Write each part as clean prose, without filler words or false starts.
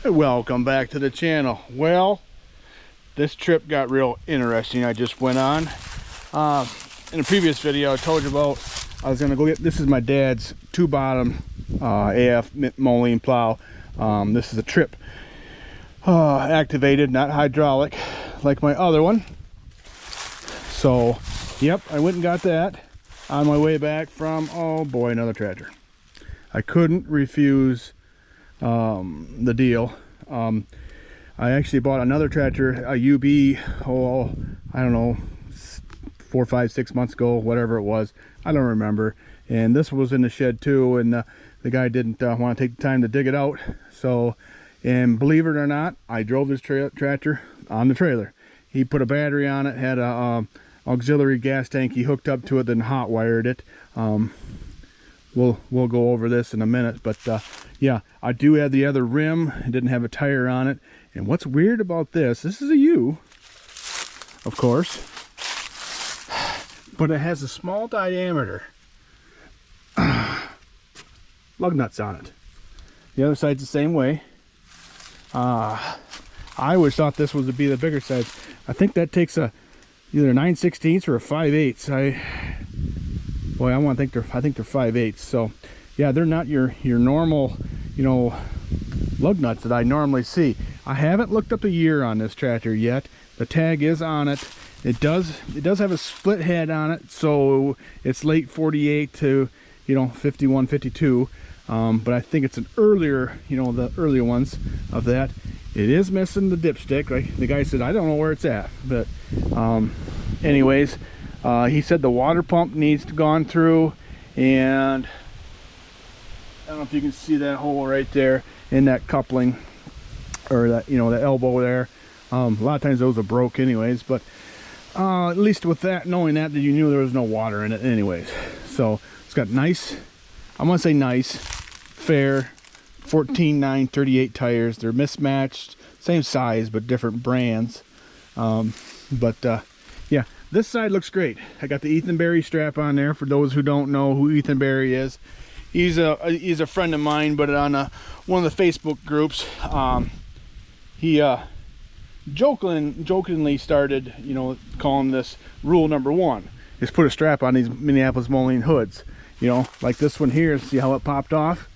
Welcome back to the channel. Well, this trip got real interesting. I just went on. In a previous video, I told you about I was gonna go get. This is my dad's two-bottom AF Moline plow. This is a trip activated, not hydraulic, like my other one. So, yep, I went and got that on my way back from, oh boy, another tractor. I couldn't refuse the deal. I actually bought another tractor, a UB, I don't know, 4, 5, 6 months ago, whatever it was, I don't remember. And this was in the shed too, and the guy didn't want to take the time to dig it out. So, and believe it or not, I drove this tractor on the trailer. He put a battery on it, had a auxiliary gas tank he hooked up to it, then hot wired it. We'll go over this in a minute, but yeah, I do have the other rim. It didn't have a tire on it. And what's weird about this is a U, of course, but it has a small diameter lug nuts on it. The other side's the same way. I always thought this was to be the bigger size. I think that takes a either 9/16 or a 5/8. Boy, I think they're 5/8. So yeah, they're not your normal, you know, lug nuts that I normally see. I haven't looked up the year on this tractor yet. The tag is on it. It does have a split head on it, so it's late 48 to, you know, 51, 52. But I think it's an earlier, you know, the earlier ones of that. It is missing the dipstick. Like the guy said, I don't know where it's at, but anyways, he said the water pump needs to gone through, and I don't know if you can see that hole right there in that coupling, or that, you know, the elbow there. A lot of times those are broke anyways, but at least with that, knowing that you knew there was no water in it anyways. So it's got nice, I want to say nice, fair 14/9/38 tires. They're mismatched, same size but different brands. Yeah, this side looks great. I got the Ethan Berry strap on there. For those who don't know who Ethan Berry is, he's a friend of mine, but on one of the Facebook groups, he jokingly started, you know, calling this rule number 1 is put a strap on these Minneapolis Moline hoods, you know, like this one here. See how it popped off?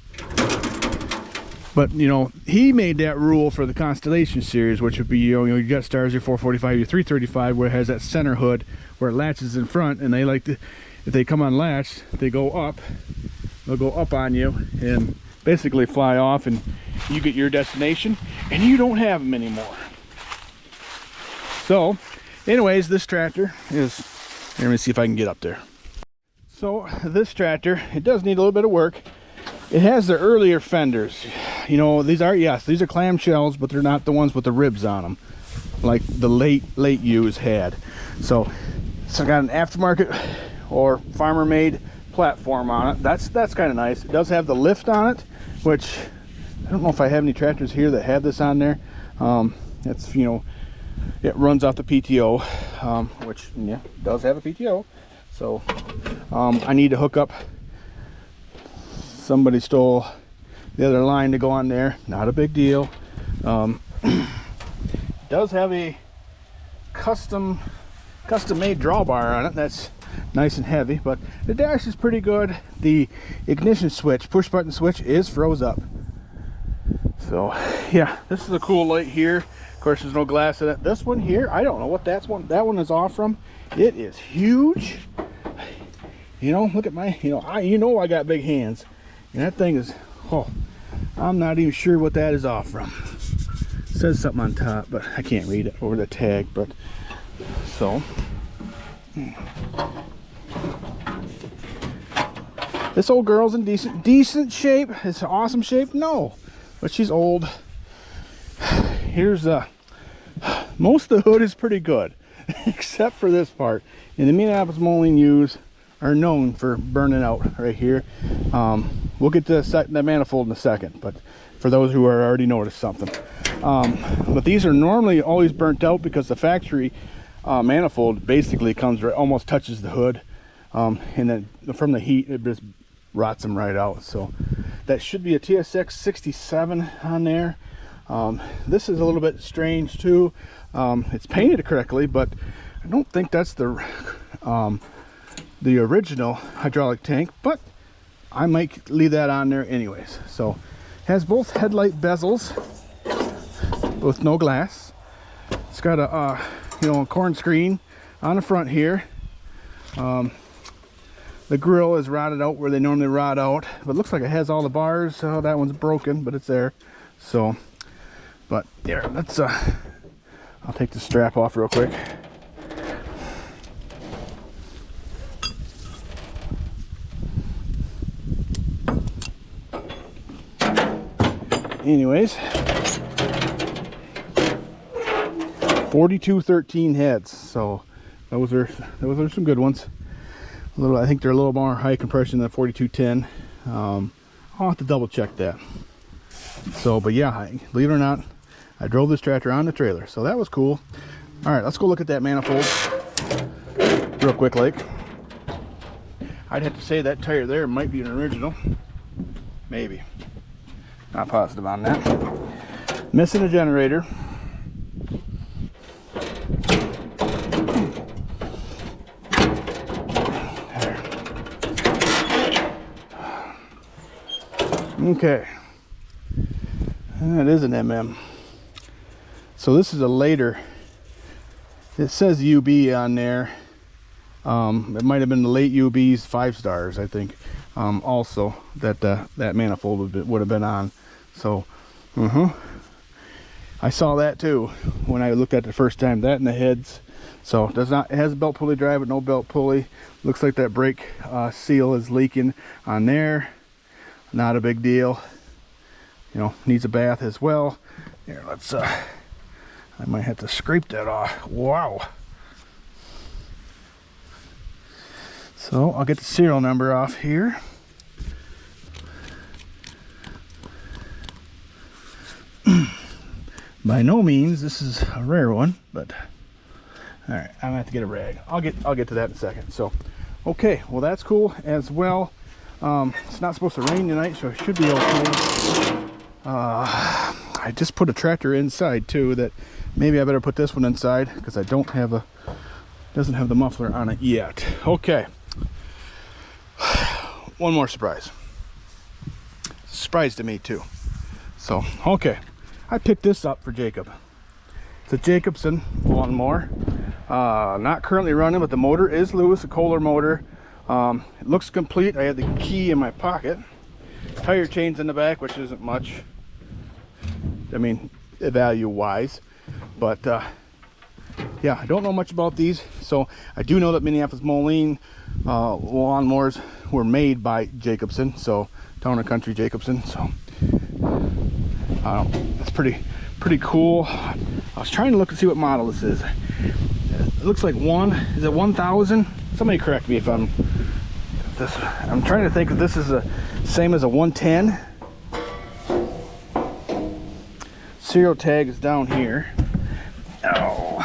But, you know, he made that rule for the Constellation series, which would be, you know, your Jet Stars, your 445, your 335, where it has that center hood where it latches in front, and they like to, if they come unlatched, they go up, they'll go up on you and basically fly off, and you get your destination and you don't have them anymore. So anyways, this tractor is, let me see if I can get up there. So this tractor, it does need a little bit of work. It has the earlier fenders, you know, these are clamshells, but they're not the ones with the ribs on them like the late U's had. So I got an aftermarket or farmer made platform on it. That's kind of nice. It does have the lift on it, which I don't know if I have any tractors here that have this on there. It's, you know, it runs off the PTO, which, yeah, does have a PTO. So I need to hook up, somebody stole the other line to go on there. Not a big deal. It does have a custom made drawbar on it. That's nice and heavy, but the dash is pretty good. The ignition switch, push button switch, is froze up. So yeah, this is a cool light here. Of course, there's no glass in it. This one here, I don't know what that one is off from. It is huge. You know, look at my, you know I got big hands, and that thing is, oh, I'm not even sure what that is off from. It says something on top, but I can't read it over the tag. But so this old girl's in decent shape. It's an awesome shape, no, but she's old. Here's most of the hood is pretty good except for this part. And the Minneapolis Moline U's are known for burning out right here. We'll get to the manifold in a second, but for those who are already noticed something, but these are normally always burnt out because the factory manifold basically comes right, almost touches the hood, and then from the heat it just rots them right out. So that should be a TSX 67 on there. This is a little bit strange too. It's painted correctly, but I don't think that's the original hydraulic tank, but I might leave that on there anyways. So has both headlight bezels with no glass. It's got a a corn screen on the front here. The grill is rotted out where they normally rot out, but it looks like it has all the bars. That one's broken, but it's there. So, but yeah, let's I'll take the strap off real quick. Anyways, 4213 heads, so those are some good ones. I think they're a little more high compression than 4210. I'll have to double check that. So, but yeah, believe it or not, I drove this tractor on the trailer, so that was cool. All right, let's go look at that manifold real quick. Like, I'd have to say that tire there might be an original, maybe. Not positive on that. Missing a generator. Okay, that is an MM. So this is a later. It says UB on there. It might have been the late UB's 5 stars, I think. Also that that manifold would have been on. So, I saw that too when I looked at it the first time. That and the heads. So it has a belt pulley drive, but no belt pulley. Looks like that brake seal is leaking on there. Not a big deal. Needs a bath as well. Here, let's I might have to scrape that off. Wow. So I'll get the serial number off here. By no means this is a rare one, but all right, I'm gonna have to get a rag. I'll get to that in a second. So okay, well that's cool as well. It's not supposed to rain tonight, so it should be okay. I just put a tractor inside too. That maybe I better put this one inside because I doesn't have the muffler on it yet. Okay, one more surprise to me too. So okay, I picked this up for Jacob. It's a Jacobson lawnmower. Not currently running, but the motor is loose, a Kohler motor. It looks complete. I have the key in my pocket. Tire chains in the back, which isn't much, I mean, value wise, but yeah, I don't know much about these. So I do know that Minneapolis Moline lawnmowers were made by Jacobson, so Town and Country Jacobson. So that's pretty cool. I was trying to look and see what model this is. It looks like is it 1000? Somebody correct me if I'm trying to think if this is the same as a 110. Serial tag is down here. Oh,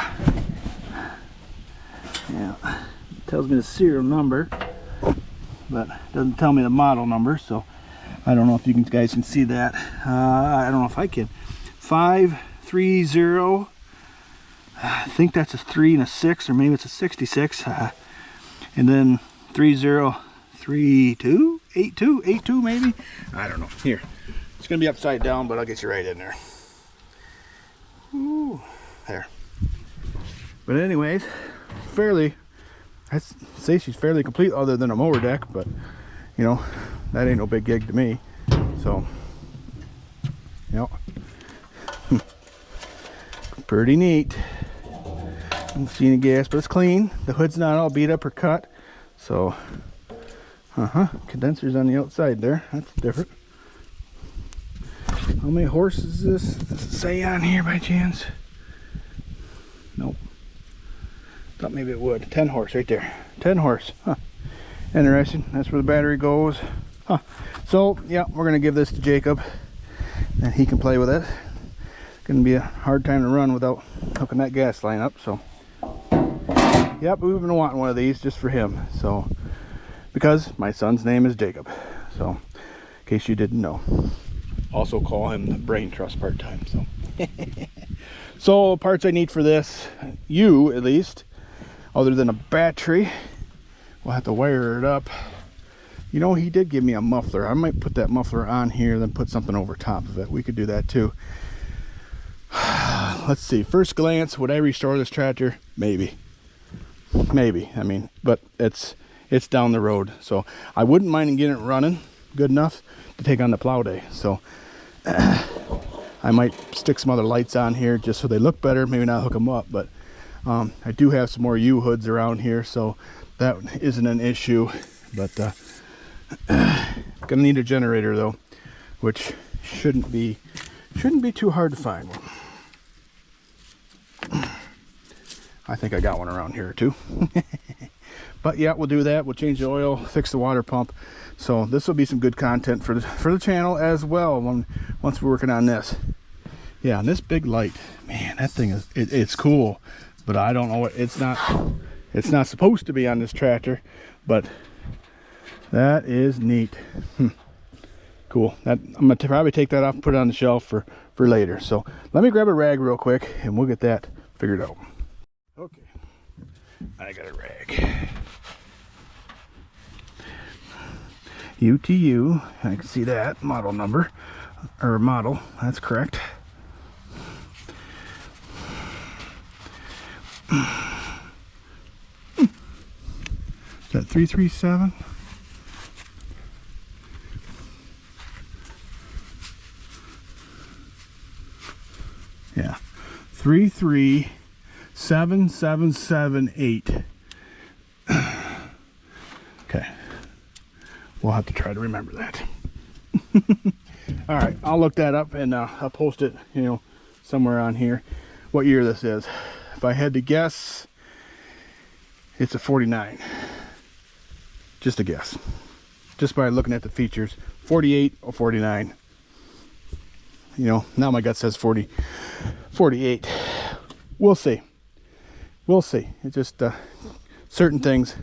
yeah, it tells me the serial number, but doesn't tell me the model number. So I don't know if you guys can see that. I don't know if I can. 530. I think that's a 3 and a 6, or maybe it's a 66. And then 3032, 82 maybe. I don't know. Here, it's gonna be upside down, but I'll get you right in there. Ooh, there. But anyways, I'd say she's fairly complete, other than a mower deck, but that ain't no big gig to me. So pretty neat. I don't see any gas, but it's clean. The hood's not all beat up or cut. So condensers on the outside there. That's different. How many horses is this? Does it say on here by chance? Nope. Thought maybe it would. 10 horse right there. 10 horse. Huh. Interesting. That's where the battery goes. Huh. So yeah, we're gonna give this to Jacob and he can play with it. It's gonna be a hard time to run without hooking that gas line up. So yep, we've been wanting one of these just for him. So because my son's name is Jacob. So in case you didn't know. Also call him the brain trust part-time. So So parts I need for this U, at least, other than a battery, we'll have to wire it up. You know, he did give me a muffler. I might put that muffler on here, then put something over top of it. We could do that too. Let's see, first glance, would I restore this tractor? Maybe. I mean, but it's down the road, so I wouldn't mind getting it running good enough to take on the plow day. So I might stick some other lights on here just so they look better, maybe not hook them up, but I do have some more U hoods around here, so that isn't an issue. But gonna need a generator though, which shouldn't be too hard to find one. I think I got one around here too. But yeah, we'll do that. We'll change the oil, fix the water pump. So this will be some good content for the channel as well once we're working on this. Yeah, and this big light, man, that thing is it's cool, but I don't know what it's not supposed to be on this tractor, but that is neat. Cool. I'm gonna probably take that off and put it on the shelf for later. So let me grab a rag real quick and we'll get that figured out. Okay, I got a rag. UTU, I can see that model number, or model, that's correct. Is that 337? Yeah, 337778. Okay, we'll have to try to remember that. All right, I'll look that up and I'll post it, you know, somewhere on here what year this is. If I had to guess, it's a 49. Just a guess, just by looking at the features. 48 or 49. You know, now my gut says 48. We'll see. We'll see. It's just certain things,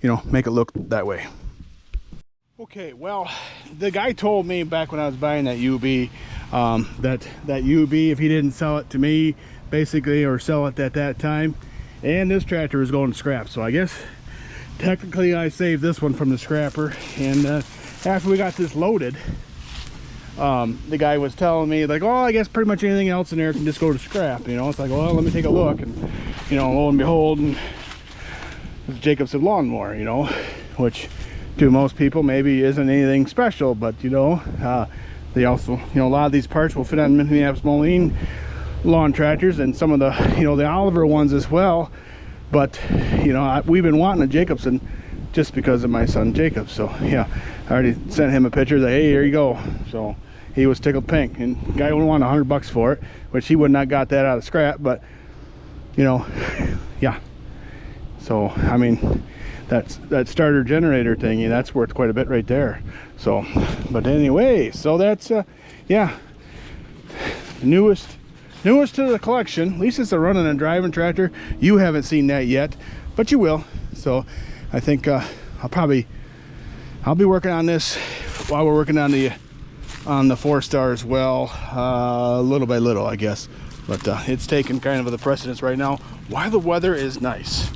you know, make it look that way. Okay, well, the guy told me back when I was buying that UB, that UB, if he didn't sell it to me, basically, or sell it at that time, and this tractor is going to scrap. So I guess technically I saved this one from the scrapper. And after we got this loaded, the guy was telling me, like, oh, I guess pretty much anything else in there can just go to scrap. You know, it's like, well, let me take a look. And, you know, lo and behold, it's a Jacobson lawnmower, you know, which to most people maybe isn't anything special, but, you know, they also, you know, a lot of these parts will fit on Minneapolis Moline lawn tractors and some of the, you know, the Oliver ones as well. But, you know, we've been wanting a Jacobson just because of my son Jacob. So yeah, I already sent him a picture that, hey, here you go. So he was tickled pink, and the guy only wanted $100 for it, which he would not got that out of scrap. But, you know, yeah, so I mean, that starter generator thingy, that's worth quite a bit right there. So, but anyway, so that's yeah, newest to the collection. At least it's a running and driving tractor. You haven't seen that yet, but you will. So I think I'll be working on this while we're working on the 4-star as well, little by little, I guess. But it's taking kind of the precedence right now while the weather is nice.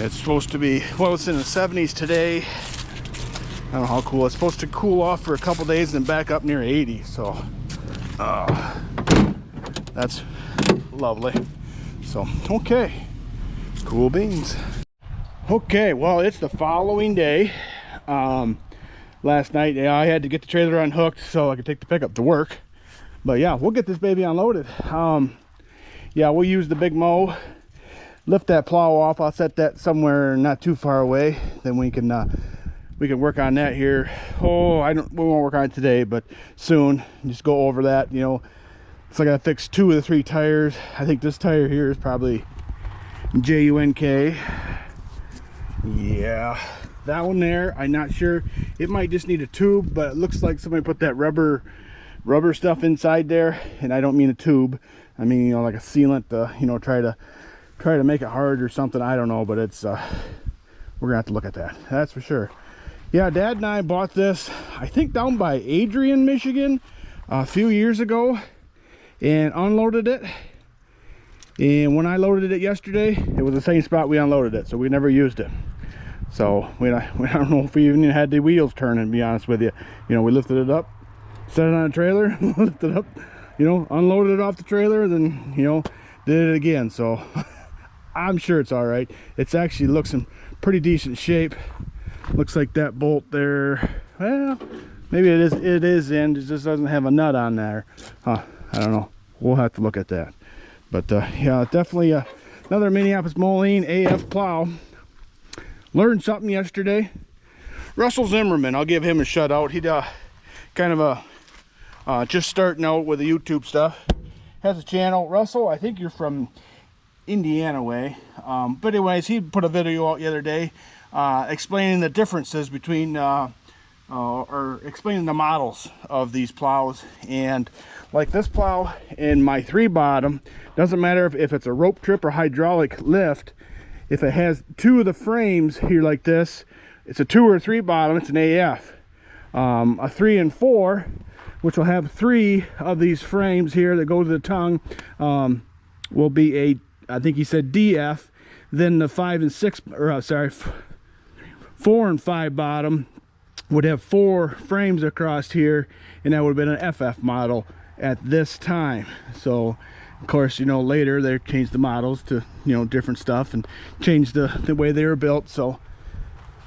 It's supposed to be, well, it's in the 70s today. I don't know how cool. It's supposed to cool off for a couple days and then back up near 80. So that's lovely. So okay, cool beans. Okay, well, it's the following day. Last night, yeah, I had to get the trailer unhooked so I could take the pickup to work. But yeah, we'll get this baby unloaded. Yeah, we'll use the big mow, lift that plow off. I'll set that somewhere not too far away. Then we can work on that here. Oh, we won't work on it today, but soon. Just go over that. You know, it's like I fixed 2 of the 3 tires. I think this tire here is probably JUNK. Yeah, that one there, I'm not sure. It might just need a tube, but it looks like somebody put that rubber stuff inside there. And I don't mean a tube, I mean, you know, like a sealant to, you know, try to make it hard or something. I don't know, but it's we're gonna have to look at that, that's for sure. Yeah, Dad and I bought this, I think, down by Adrian, Michigan, a few years ago. and unloaded it. And when I loaded it yesterday, it was the same spot we unloaded it, so we never used it. So I don't know if we even had the wheels turning, to be honest with you. You know, we lifted it up, set it on a trailer, lifted it up, you know, unloaded it off the trailer, then, you know, did it again. So I'm sure it's all right. It's actually looks in pretty decent shape. Looks like that bolt there, well, maybe it is in, it just doesn't have a nut on there. I don't know, we'll have to look at that. But yeah, definitely another Minneapolis Moline AF plow. Learned something yesterday. Russell Zimmerman, I'll give him a shout out. He kind of just starting out with the YouTube stuff. Has a channel. Russell, I think you're from Indiana way. But anyways, he put a video out the other day explaining the differences between or explaining the models of these plows. And like this plow in my 3 bottom, doesn't matter if it's a rope trip or hydraulic lift, if it has 2 of the frames here like this, it's a 2 or 3 bottom, it's an AF. A 3 and 4, which will have 3 of these frames here that go to the tongue, will be a, I think he said DF. Then the 5 and 6, or sorry, 4 and 5 bottom would have 4 frames across here, and that would have been an FF model at this time. So of course, you know, later they changed the models to, you know, different stuff and changed the way they were built. So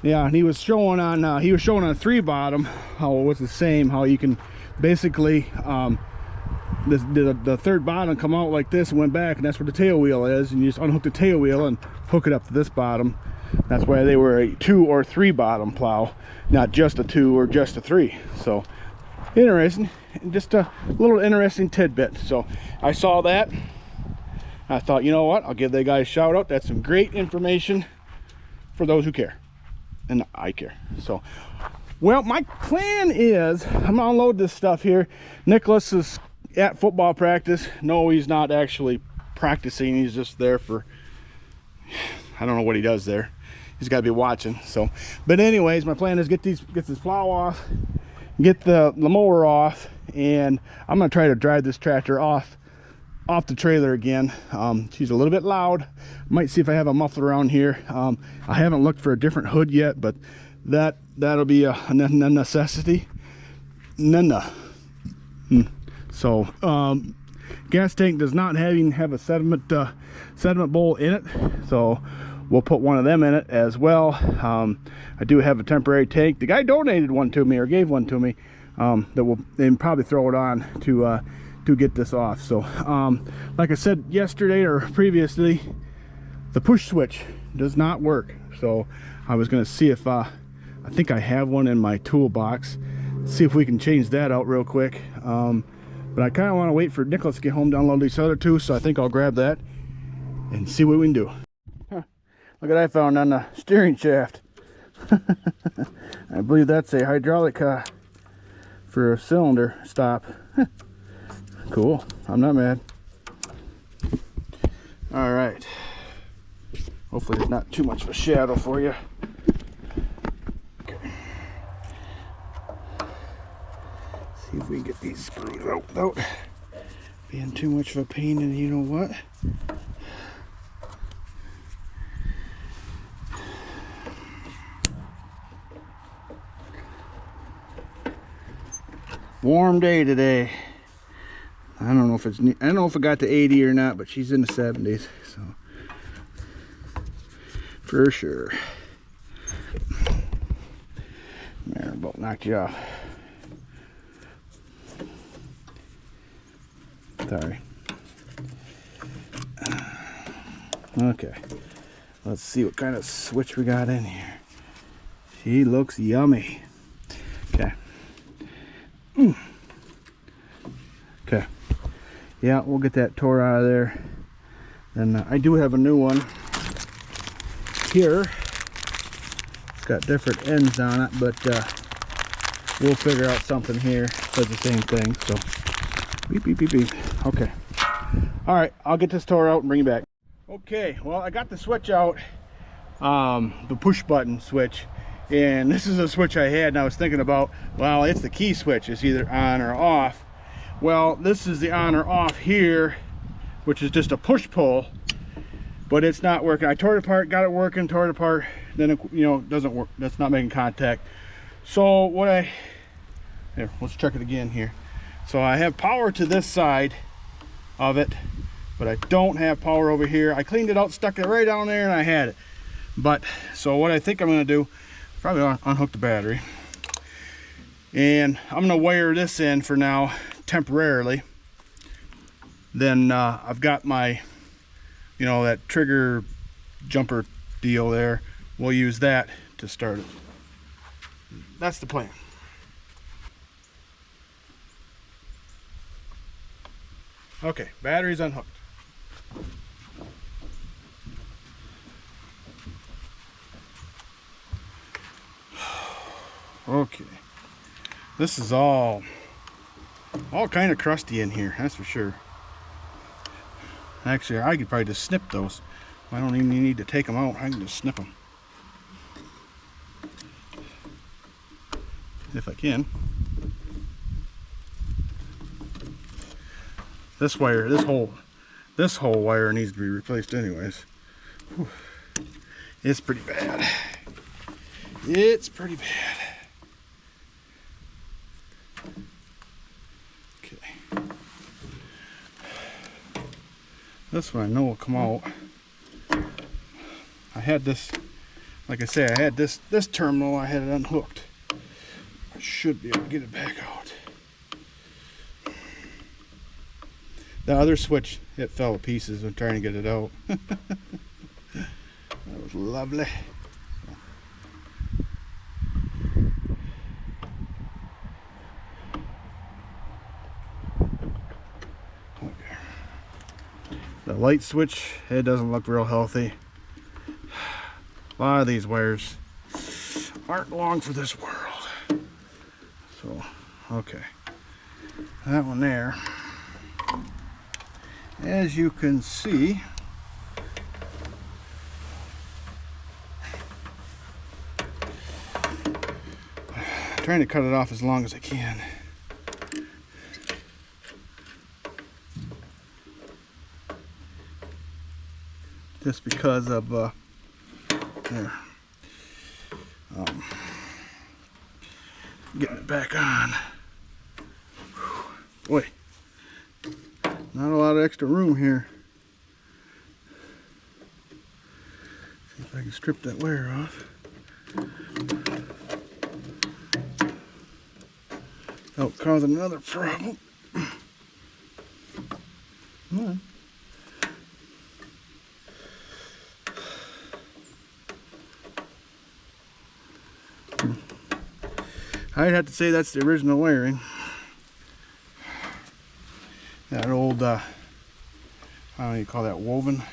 yeah, and he was showing on 3 bottom how it was the same, how you can basically the 3rd bottom come out like this and went back, and that's where the tail wheel is, and you just unhook the tail wheel and hook it up to this bottom. That's why they were a 2 or 3 bottom plow, not just a 2 or just a 3. So interesting, just a little interesting tidbit. So I saw that, I thought, you know what, I'll give that guy a shout out. That's some great information for those who care, and I care. So, well, my plan is I'm gonna unload this stuff here. Nicholas is at football practice. No, he's not actually practicing, he's just there for, I don't know what he does there. He's got to be watching. So, but anyways, my plan is get this plow off, get the mower off, and I'm gonna try to drive this tractor off the trailer again. She's a little bit loud. Might see if I have a muffler around here. I haven't looked for a different hood yet, but that'll be a necessity. So gas tank does not have a sediment bowl in it, so we'll put one of them in it as well. I do have a temporary tank. The guy donated one to me, or gave one to me, that will then probably throw it on to get this off. So like I said yesterday or previously, the push switch does not work. So I was going to see if I think I have one in my toolbox, see if we can change that out real quick. But I kind of want to wait for Nicholas to get home to unload these other 2, so I think I'll grab that and see what we can do. Look what I found on the steering shaft. I believe that's a hydraulic for a cylinder stop. Cool, I'm not mad. All right, hopefully it's not too much of a shadow for you. Okay. See if we can get these screws out without being too much of a pain. And you know what, warm day today. I don't know if it got to 80 or not, but she's in the 70s, so for sure. There, about knocked you off. Sorry. Okay, let's see what kind of switch we got in here. She looks yummy. Okay. Okay, yeah, we'll get that tore out of there. And I do have a new one here. It's got different ends on it, but we'll figure out something here. It does the same thing. So beep beep beep beep. Okay, all right, I'll get this tore out and bring you back. Okay, well, I got the switch out, the push button switch, and this is a switch I had, and I was thinking about, well, it's the key switch, it's either on or off. Well, this is the on or off here, which is just a push pull, but it's not working. I tore it apart, got it working, tore it apart, then it, you know, doesn't work. That's not making contact. So what here, let's check it again here. So I have power to this side of it, but I don't have power over here. I cleaned it out, stuck it right down there, and I had it. But so what I think I'm going to do, probably unhook the battery, and I'm going to wire this in for now temporarily. Then I've got my, you know, that trigger jumper deal there. We'll use that to start it. That's the plan. Okay, battery's unhooked. Okay, this is all kind of crusty in here, that's for sure. Actually, I could probably just snip those. I don't even need to take them out. I can just snip them if I can. This wire, this whole wire needs to be replaced anyways. Whew. It's pretty bad. It's pretty bad. Okay. This one I know will come out. I had this, like I say, I had this terminal, I had it unhooked. I should be able to get it back out. The other switch, it fell to pieces. I'm trying to get it out. That was lovely. Okay. The light switch, it doesn't look real healthy. A lot of these wires aren't long for this world. So, okay. That one there. As you can see, I'm trying to cut it off as long as I can. Just because of there. Getting it back on. Boy. Not a lot of extra room here. See if I can strip that wire off. Without causing another problem. Come on. I'd have to say that's the original wiring. That old, I don't know what you call that, woven.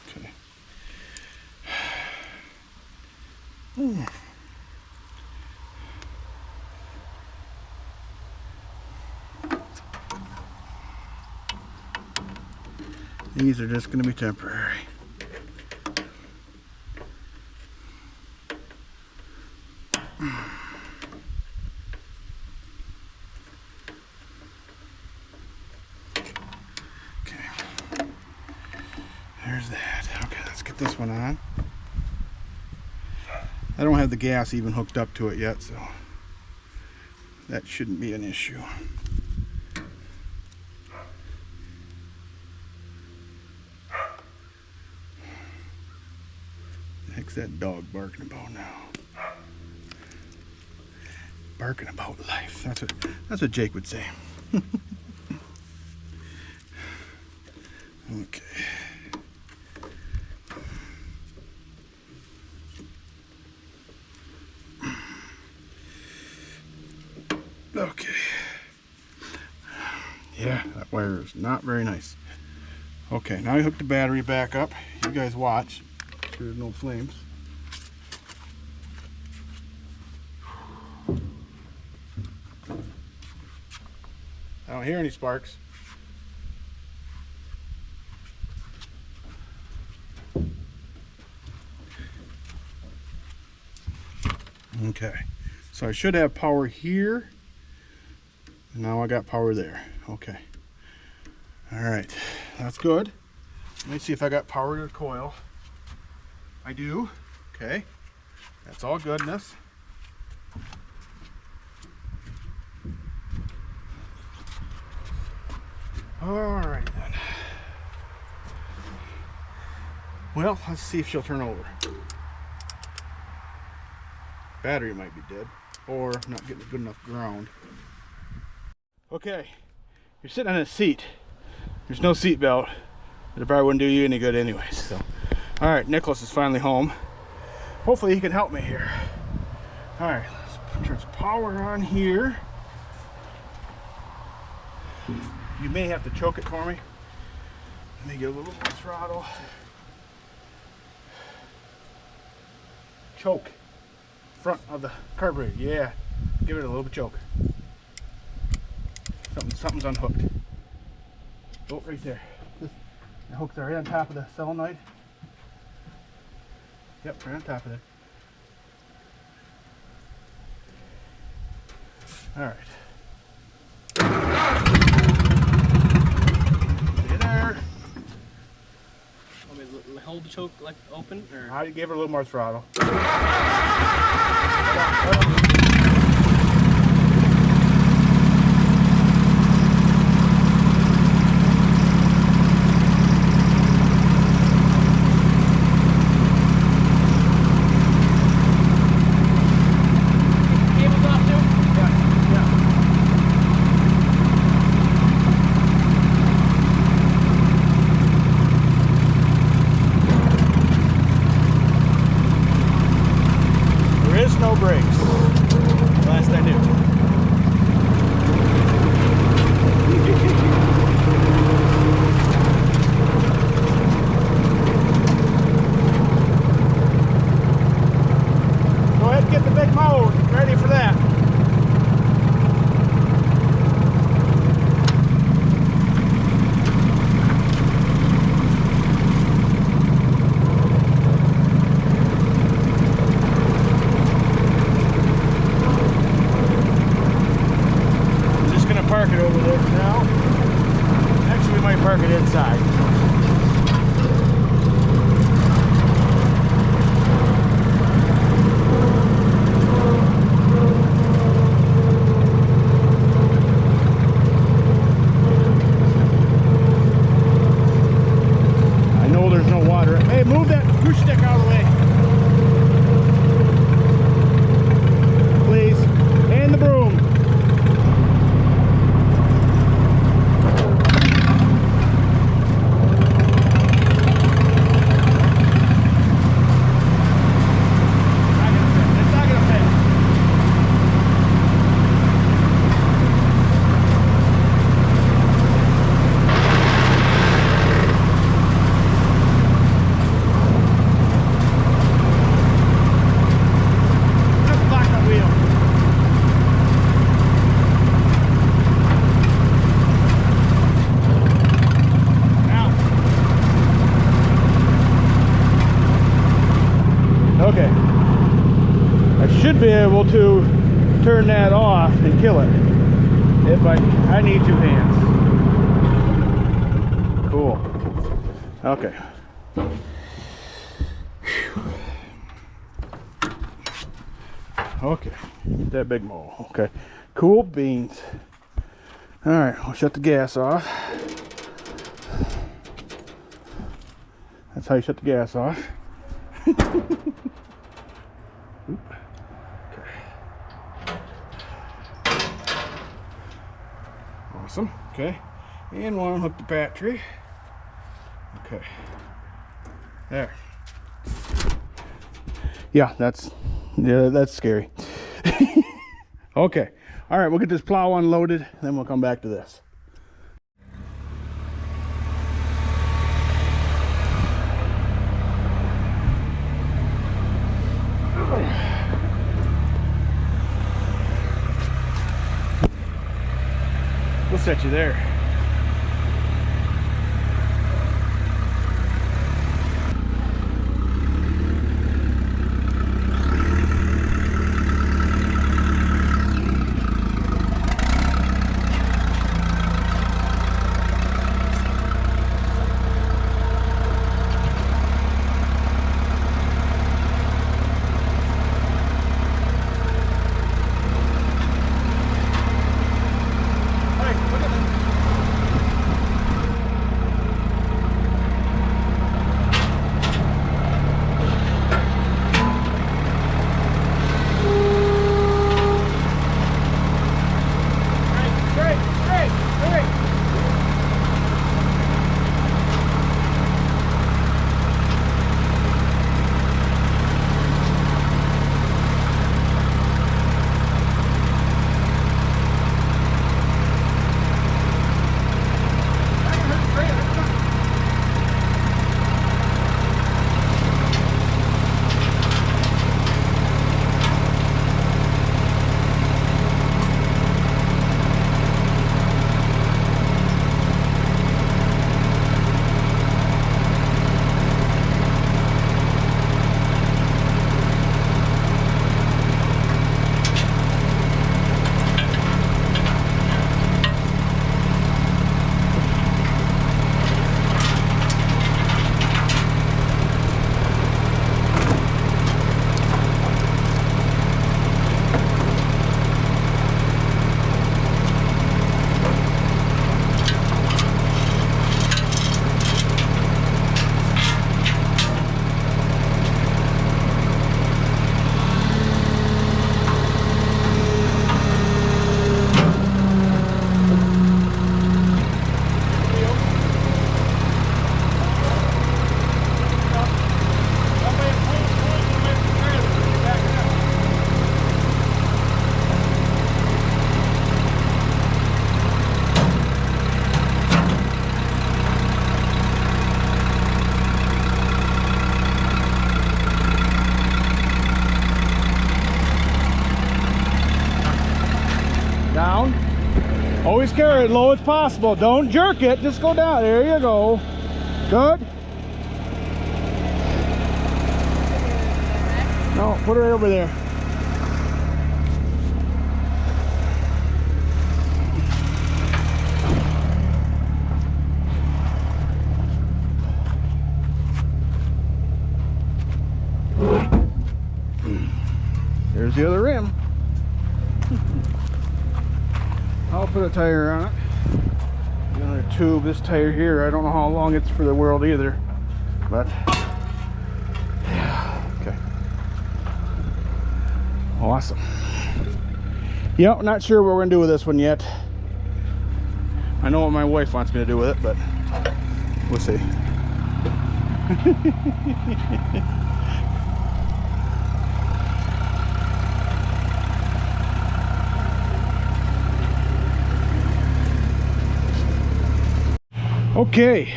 Okay. These are just going to be temporary. There's that. Okay, let's get this one on. I don't have the gas even hooked up to it yet, so that shouldn't be an issue. The heck's that dog barking about now? Barking about life. That's what Jake would say. Okay. Okay. Yeah, that wire is not very nice. Okay, now I hook the battery back up. You guys watch. Make sure there's no flames. I don't hear any sparks. Okay, so I should have power here Now I got power there. Okay. All right, that's good. Let me see if I got power to the coil. I do. Okay. That's all goodness. Alrighty then. Well, let's see if she'll turn over. Battery might be dead, or not getting a good enough ground. Okay, you're sitting on a seat. There's no seat belt. It probably wouldn't do you any good anyways. So, all right, Nicholas is finally home. Hopefully he can help me here. All right, let's turn some power on here. You may have to choke it for me. Let me get a little more throttle. Choke. Front of the carburetor. Yeah. Give it a little bit choke. Something's unhooked. Oh, right there. The hooks are right on top of the solenoid. Yep, right on top of it. All right. Stay there. Want me to hold the choke like open, or? I gave her a little more throttle. No brakes. Last I knew. Go ahead and get the big mold ready for that. Park it over there for now. Actually, we might park it inside. I know there's no water. Hey, move that push stick out of the way. Please. And the broom. Okay, I should be able to turn that off and kill it if I need two hands. Cool. Okay. Okay, get that big mole. Okay, cool beans. All right, I'll shut the gas off. That's how you shut the gas off. Okay. Awesome. Okay, and we'll unhook the battery. Okay, there. Yeah, that's scary. Okay, all right, we'll get this plow unloaded, then we'll come back to this. We'll set you there. Always carry it low as possible. Don't jerk it. Just go down. There you go. Good. No, put her over there. There's the other rim. I'll put a tire on it. Another tube. This tire here, I don't know how long it's for the world either, but yeah, okay. Awesome. Yep, not sure what we're gonna do with this one yet. I know what my wife wants me to do with it, but we'll see. Okay,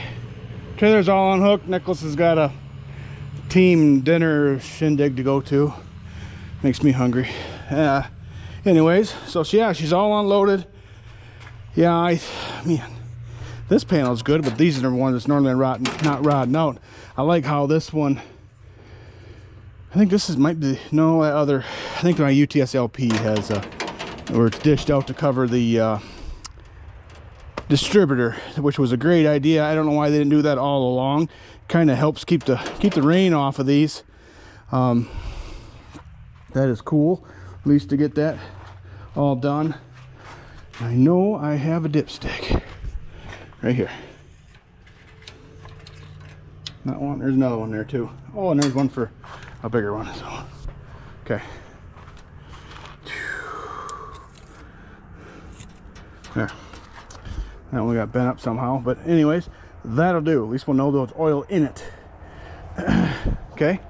trailer's all unhooked. Nicholas has got a team dinner shindig to go to. Makes me hungry. Anyways, so yeah, she's all unloaded. Yeah, man, this panel's good, but these are the ones that's normally not rotting out. I like how this one, I think this is might be, no, that other, I think my UTS LP has where it's dished out to cover the distributor, which was a great idea. I don't know why they didn't do that all along. Kind of helps keep the rain off of these. That is cool, at least to get that all done. I know I have a dipstick right here. That one, there's another one there too. Oh, and there's one for a bigger one. So okay, there. That one got bent up somehow, but anyways, that'll do. At least we'll know there's oil in it. Okay.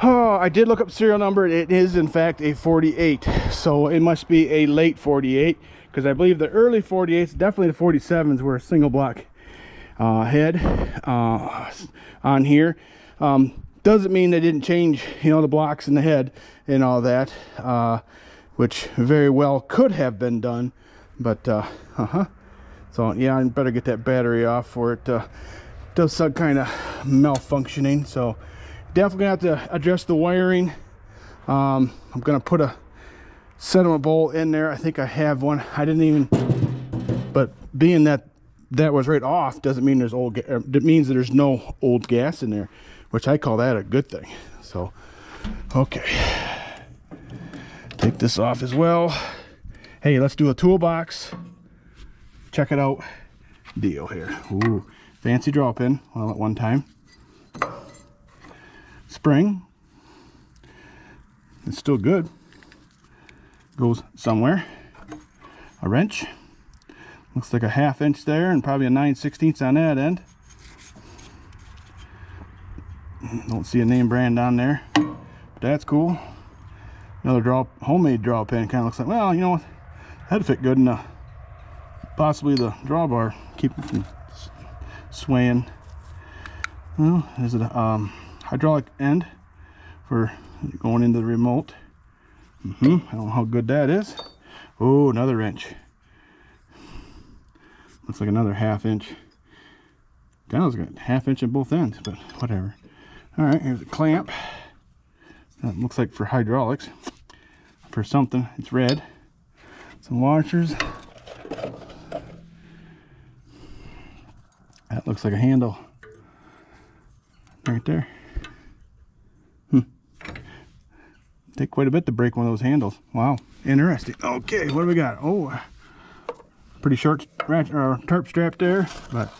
Oh, I did look up serial number. It is in fact a 48, so it must be a late 48, because I believe the early 48s, definitely the 47s, were a single block head on here. Doesn't mean they didn't change, you know, the blocks in the head and all that, which very well could have been done, but so yeah, I better get that battery off, for it does some kind of malfunctioning. So definitely gonna have to adjust the wiring. I'm gonna put a sediment bowl in there. I think I have one. I didn't even, but being that was right off doesn't mean there's old it means that there's no old gas in there, which I call that a good thing. So okay, take this off as well. Hey, let's do a toolbox. Check it out. Deal here. Ooh, fancy draw pin all at one time. Spring. It's still good. Goes somewhere. A wrench. Looks like a 1/2 inch there, and probably a 9/16 on that end. Don't see a name brand on there, but that's cool. Another homemade draw pin. Kind of looks like, well, you know what? That'd fit good enough. Possibly the drawbar, keep it from swaying. Well, there's a hydraulic end for going into the remote. I don't know how good that is. Oh, another wrench. Looks like another 1/2 inch. Kind of looks like a 1/2 inch in both ends, but whatever. All right, here's a clamp. That looks like for hydraulics, for something. It's red. Some washers. That looks like a handle right there. Take quite a bit to break one of those handles. Wow, interesting. Okay, what do we got? Oh, pretty short tarp strap there, but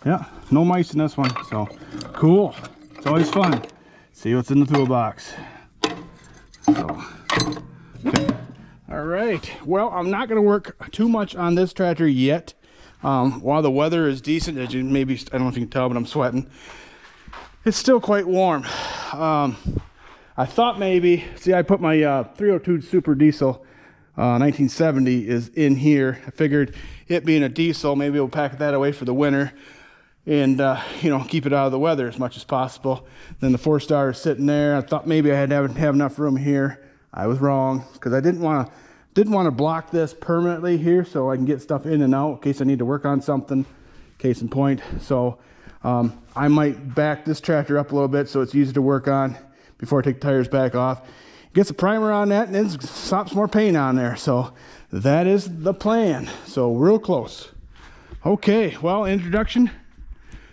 yeah, no mice in this one, so cool. It's always fun. See what's in the toolbox. So, okay. All right, well, I'm not going to work too much on this tractor yet. While the weather is decent, as you maybe, I don't know if you can tell, but I'm sweating. It's still quite warm. I thought maybe, see, I put my 302 Super Diesel 1970 is in here. I figured it being a diesel, maybe we'll pack that away for the winter and you know, keep it out of the weather as much as possible. Then the 4-star is sitting there. I thought maybe I had to have enough room here. I was wrong, because I didn't want to didn't want to block this permanently here so I can get stuff in and out in case I need to work on something, case in point. So I might back this tractor up a little bit so it's easy to work on before I take the tires back off. Get some primer on that and then slap some more paint on there. So that is the plan. So real close. Okay, well, introduction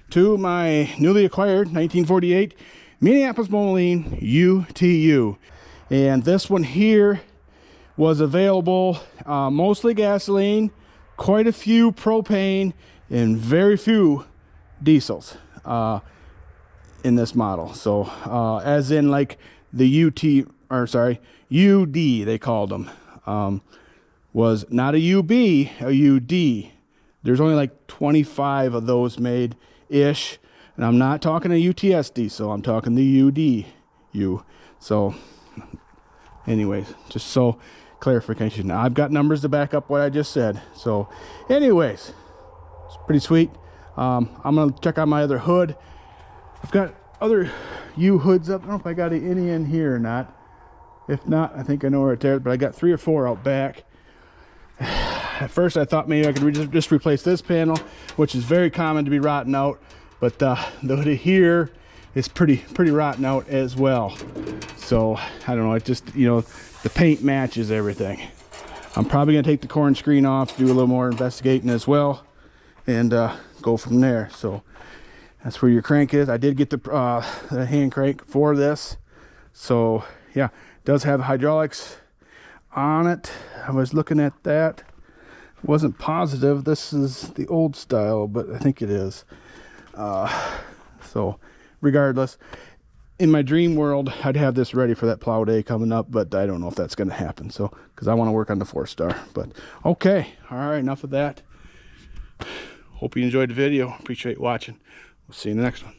to my newly acquired 1948 Minneapolis Moline UTU. And this one here was available, mostly gasoline, quite a few propane, and very few diesels in this model. So as in like the UD they called them, was not a UB, a UD. There's only like 25 of those made ish, and I'm not talking a UTS diesel, I'm talking the UDU. So anyways, just so clarification. Now I've got numbers to back up what I just said. So anyways, it's pretty sweet. I'm gonna check out my other hood. I've got other U hoods up. I don't know if I got any in here or not. If not, I think I know where it's at, but I got 3 or 4 out back. At first I thought maybe I could just replace this panel, which is very common to be rotten out, but the hood here is pretty rotten out as well. So I don't know, it just, you know, the paint matches everything. I'm probably gonna take the corn screen off, do a little more investigating as well, and go from there. So that's where your crank is. I did get the hand crank for this. So yeah, it does have hydraulics on it. I was looking at that, wasn't positive. This is the old style, but I think it is. So regardless, in my dream world, I'd have this ready for that plow day coming up, but I don't know if that's going to happen. So, because I want to work on the 4-star. But okay, all right, enough of that. Hope you enjoyed the video. Appreciate watching. We'll see you in the next one.